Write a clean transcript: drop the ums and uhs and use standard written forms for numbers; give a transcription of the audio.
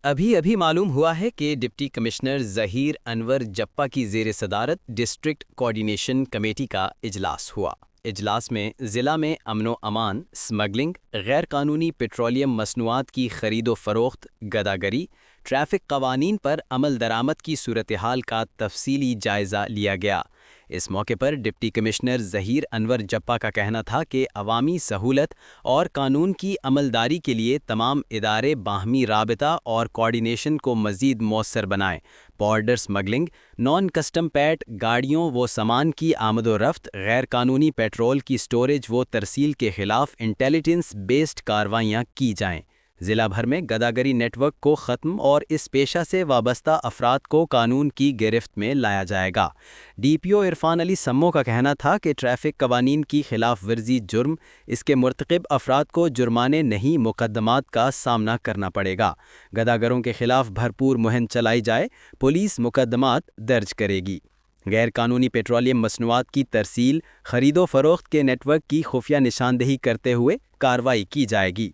ابھی ابھی معلوم ہوا ہے کہ ڈپٹی کمشنر ظہیر انور جپا کی زیر صدارت ڈسٹرکٹ کوآرڈینیشن کمیٹی کا اجلاس ہوا۔ اجلاس میں ضلع میں امن و امان، سمگلنگ، غیر قانونی پیٹرولیم مصنوعات کی خرید و فروخت، گداگری، ٹریفک قوانین پر عمل درآمد کی صورتحال کا تفصیلی جائزہ لیا گیا۔ اس موقع پر ڈپٹی کمشنر ظہیر انور جپا کا کہنا تھا کہ عوامی سہولت اور قانون کی عملداری کے لیے تمام ادارے باہمی رابطہ اور کوآرڈینیشن کو مزید مؤثر بنائیں۔ بارڈر سمگلنگ، نان کسٹم پیٹ گاڑیوں و سامان کی آمد و رفت، غیر قانونی پیٹرول کی سٹوریج و ترسیل کے خلاف انٹیلیجنس بیسڈ کارروائیاں کی جائیں۔ ضلع بھر میں گداگری نیٹ ورک کو ختم اور اس پیشہ سے وابستہ افراد کو قانون کی گرفت میں لایا جائے گا۔ ڈی پی او عرفان علی سمو کا کہنا تھا کہ ٹریفک قوانین کی خلاف ورزی جرم، اس کے مرتکب افراد کو جرمانے نہیں مقدمات کا سامنا کرنا پڑے گا۔ گداگروں کے خلاف بھرپور مہم چلائی جائے، پولیس مقدمات درج کرے گی۔ غیر قانونی پیٹرولیم مصنوعات کی ترسیل، خرید و فروخت کے نیٹ ورک کی خفیہ نشاندہی کرتے ہوئے کارروائی کی جائے گی۔